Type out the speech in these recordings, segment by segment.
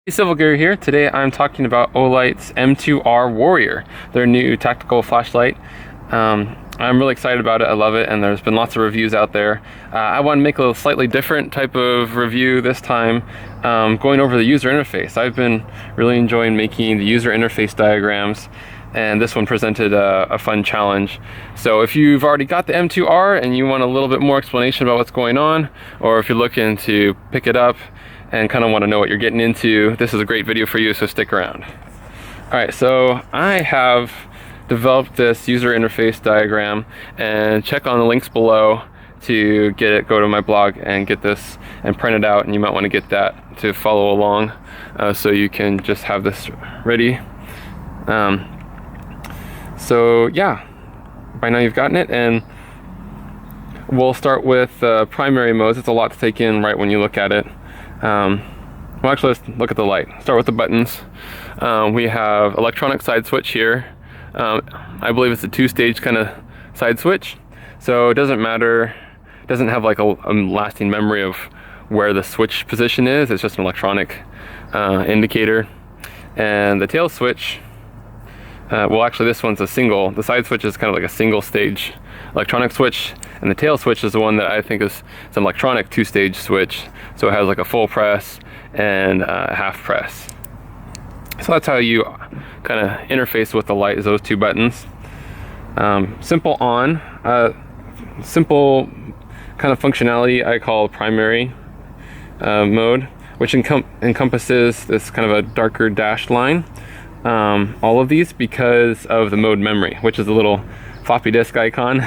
Hey, Civil Gear here. Today I'm talking about Olight's M2R Warrior, their new tactical flashlight. I'm really excited about it. I love it, and there's been lots of reviews out there. I want to make a slightly different type of review this time, going over the user interface. I've been really enjoying making the user interface diagrams, and this one presented a fun challenge. So if you've already got the M2R and you want a little bit more explanation about what's going on, or if you're looking to pick it up and kind of want to know what you're getting into, this is a great video for you, so stick around. Alright, so I have developed this user interface diagram, and check on the links below to get it. Go to my blog and get this and print it out, and you might want to get that to follow along, so you can just have this ready. So yeah, by now you've gotten it, and we'll start with primary modes. It's a lot to take in right when you look at it. Well, actually, let's look at the light. Start with the buttons. We have electronic side switch here. I believe it's a two-stage kind of side switch, so it doesn't matter. It doesn't have like a lasting memory of where the switch position is. It's just an electronic indicator. And the tail switch, well, actually, this one's a single. The side switch is kind of like a single-stage electronic switch, and the tail switch is the one that I think is an electronic two-stage switch. So it has like a full press and a half press. So that's how you kind of interface with the light, is those two buttons. Simple on, simple kind of functionality I call primary mode, which encompasses this kind of a darker dashed line. All of these because of the mode memory, which is a little floppy disk icon.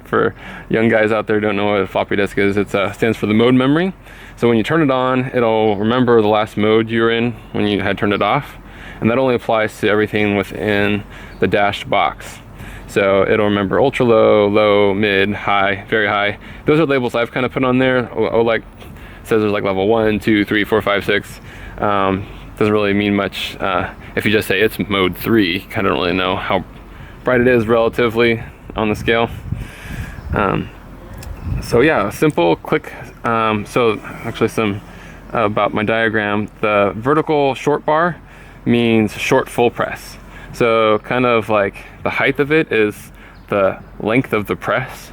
For young guys out there who don't know what a floppy disk is, it stands for the mode memory. So when you turn it on, it'll remember the last mode you were in when you had turned it off, and that only applies to everything within the dashed box. So it'll remember ultra low, low, mid, high, very high. Those are labels I've kind of put on there. Like says there's like level 1, 2, 3, 4, 5, 6. Doesn't really mean much. If you just say it's mode 3, kind of don't really know how bright it is relatively on the scale. So yeah, simple, quick. So actually some about my diagram. The vertical short bar means short full press. So kind of like the height of it is the length of the press,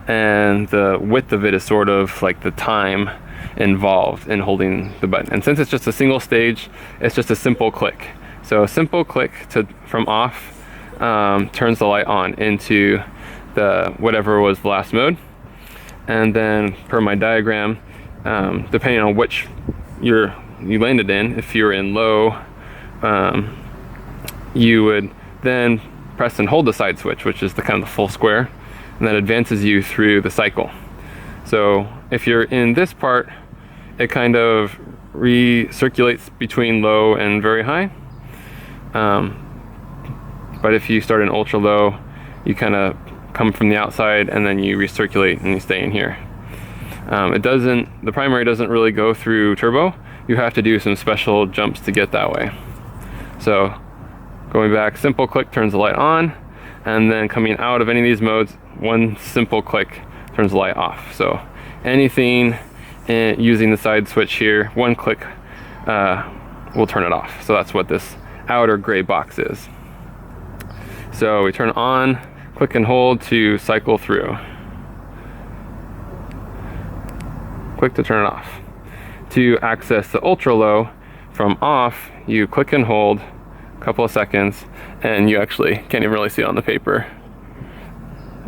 and the width of it is sort of like the time involved in holding the button. And since it's just a single stage, it's just a simple click. So a simple click from off turns the light on into the whatever was the last mode. And then per my diagram, depending on which you landed in, if you're in low, you would then press and hold the side switch, which is the kind of the full square, and that advances you through the cycle. So if you're in this part, it kind of recirculates between low and very high. But if you start in ultra low, you kind of come from the outside and then you recirculate and you stay in here. The primary doesn't really go through turbo. You have to do some special jumps to get that way. So going back, simple click turns the light on, and then coming out of any of these modes, one simple click turns the light off. So anything using the side switch here, one click will turn it off. So that's what this outer gray box is. So we turn on, click and hold to cycle through. Click to turn it off. To access the ultra low from off, you click and hold a couple of seconds, and you actually can't even really see it on the paper.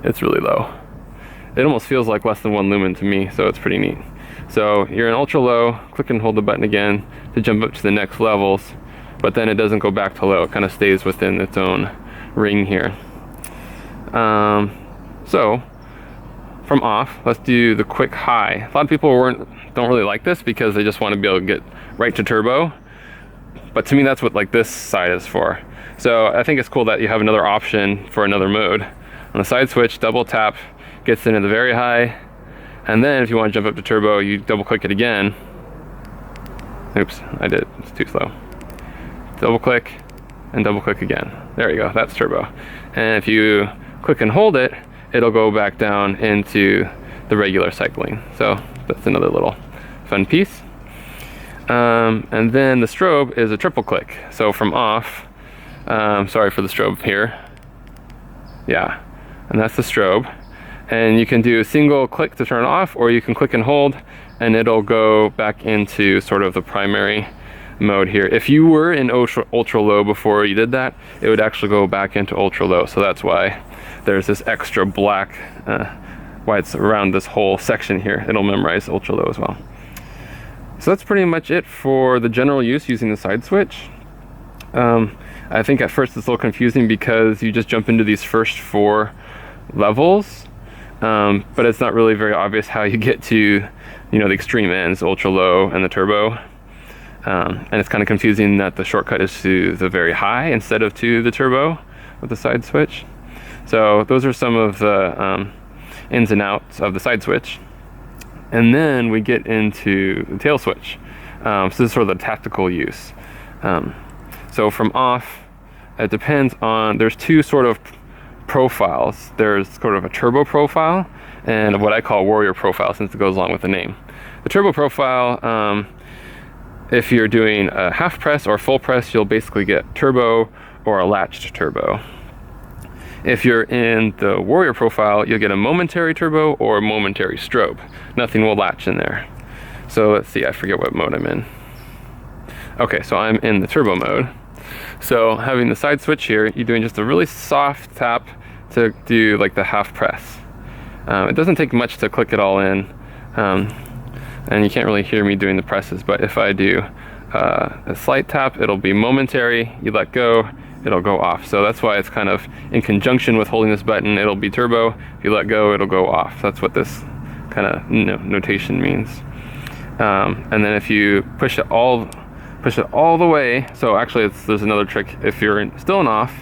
It's really low. It almost feels like less than 1 lumen to me, so it's pretty neat. So you're in ultra low, click and hold the button again to jump up to the next levels, but then it doesn't go back to low. It kind of stays within its own ring here. So from off, let's do the quick high. A lot of people don't really like this because they just want to be able to get right to turbo, but to me that's what like this side is for. So I think it's cool that you have another option for another mode. On the side switch, double tap gets into the very high, and then if you want to jump up to turbo, you double click it again. Oops, I did it, it's too slow. Double click and double click again. There you go, that's turbo. And if you click and hold it, it'll go back down into the regular cycling. So that's another little fun piece. And then the strobe is a triple click. So from off, sorry for the strobe here. Yeah, and that's the strobe. And you can do a single click to turn it off, or you can click and hold, and it'll go back into sort of the primary mode here. If you were in ultra low before you did that, it would actually go back into ultra low. So that's why there's this extra black, why it's around this whole section here. It'll memorize ultra low as well. So that's pretty much it for the general use using the side switch. I think at first it's a little confusing because you just jump into these first 4 levels, but it's not really very obvious how you get to, the extreme ends, ultra low and the turbo. And it's kind of confusing that the shortcut is to the very high instead of to the turbo with the side switch. So those are some of the ins and outs of the side switch. And then we get into the tail switch. So this is sort of the tactical use. So from off, it depends on, there's 2 sort of profiles. There's sort of a turbo profile and what I call warrior profile, since it goes along with the name. The turbo profile, if you're doing a half press or full press, you'll basically get turbo or a latched turbo. If you're in the warrior profile, you'll get a momentary turbo or a momentary strobe. Nothing will latch in there. So let's see, I forget what mode I'm in. Okay, so I'm in the turbo mode. So having the side switch here, you're doing just a really soft tap to do like the half press. It doesn't take much to click it all in. And you can't really hear me doing the presses, but if I do a slight tap, it'll be momentary. You let go, it'll go off. So that's why it's kind of in conjunction with holding this button. It'll be turbo. If you let go, it'll go off. That's what this kind of notation means. And then if you push it all the way, so actually there's another trick. If you're still in off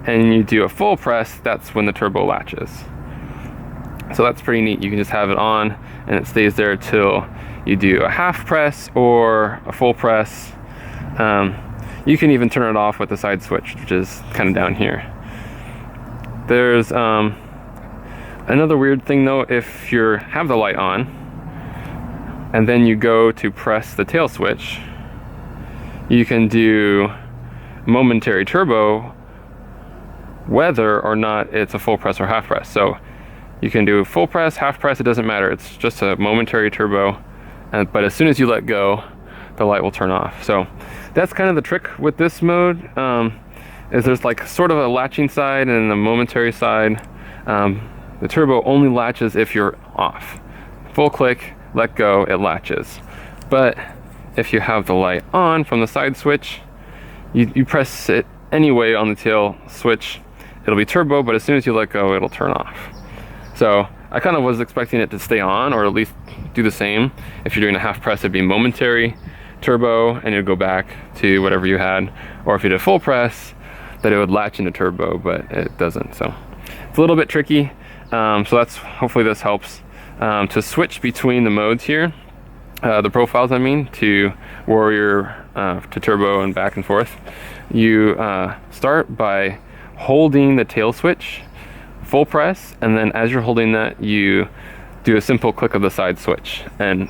and you do a full press, that's when the turbo latches. So that's pretty neat. You can just have it on and it stays there till you do a half press or a full press. You can even turn it off with the side switch, which is kind of down here. There's another weird thing though. If you have the light on and then you go to press the tail switch, you can do momentary turbo whether or not it's a full press or half press. So you can do full press, half press, it doesn't matter. It's just a momentary turbo. But as soon as you let go, the light will turn off. So that's kind of the trick with this mode, is there's like sort of a latching side and a momentary side. The turbo only latches if you're off. Full click, let go, it latches. But if you have the light on from the side switch, you press it anyway on the tail switch, it'll be turbo, but as soon as you let go, it'll turn off. So I kind of was expecting it to stay on, or at least do the same. If you're doing a half press, it'd be momentary turbo and it'd go back to whatever you had. Or if you did a full press, that it would latch into turbo, but it doesn't. So it's a little bit tricky. So that's, hopefully this helps. To switch between the modes here, the profiles I mean, to warrior, to turbo and back and forth, you start by holding the tail switch full press, and then as you're holding that, you do a simple click of the side switch, and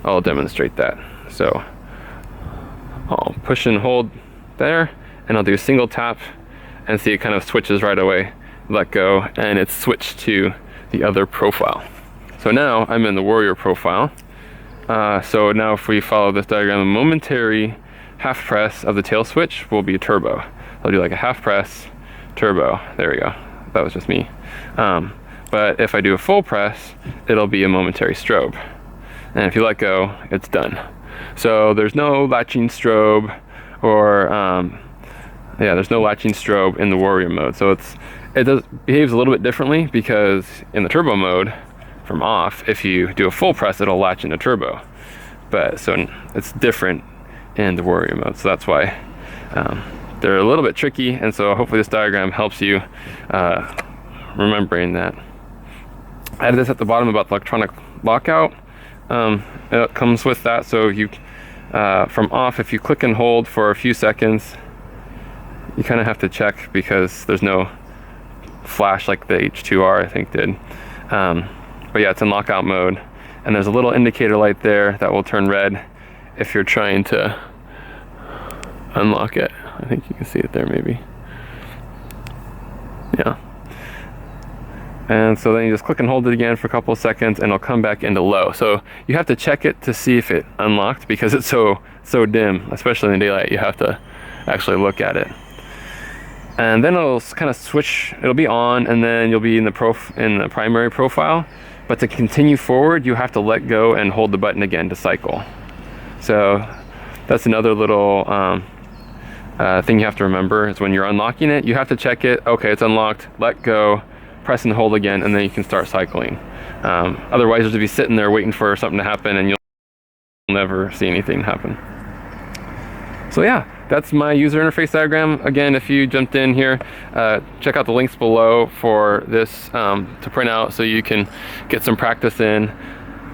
I'll demonstrate that. So I'll push and hold there, and I'll do a single tap, and see it kind of switches right away. Let go, and it's switched to the other profile. So now I'm in the warrior profile. So now if we follow this diagram, a momentary half press of the tail switch will be turbo. I'll do like a half press, turbo, there we go. That was just me. But if I do a full press, it'll be a momentary strobe. And if you let go, it's done. So there's no latching strobe, or there's no latching strobe in the warrior mode. So it behaves a little bit differently, because in the turbo mode, from off, if you do a full press, it'll latch into turbo. But so it's different in the warrior mode. So that's why they're a little bit tricky, and so hopefully this diagram helps you remembering that. I added this at the bottom about the electronic lockout. It comes with that, so you from off, if you click and hold for a few seconds, you kind of have to check, because there's no flash like the H2R I think did. But yeah, it's in lockout mode, and there's a little indicator light there that will turn red if you're trying to unlock it. I think you can see it there maybe. Yeah. And so then you just click and hold it again for a couple of seconds and it'll come back into low. So you have to check it to see if it unlocked because it's so dim, especially in the daylight. You have to actually look at it. And then it'll kind of switch, it'll be on, and then you'll be in the primary profile. But to continue forward, you have to let go and hold the button again to cycle. So that's another little thing you have to remember is when you're unlocking it, you have to check it. Okay, it's unlocked, let go, press and hold again, and then you can start cycling. Otherwise, you'll just be sitting there waiting for something to happen and you'll never see anything happen. So yeah, that's my user interface diagram. Again, if you jumped in here, check out the links below for this to print out so you can get some practice in.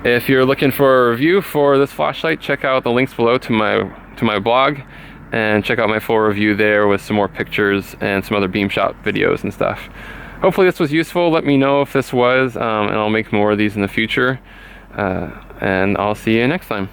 If you're looking for a review for this flashlight, check out the links below to my blog and check out my full review there with some more pictures and some other beam shot videos and stuff. Hopefully this was useful. Let me know if this was, and I'll make more of these in the future. And I'll see you next time.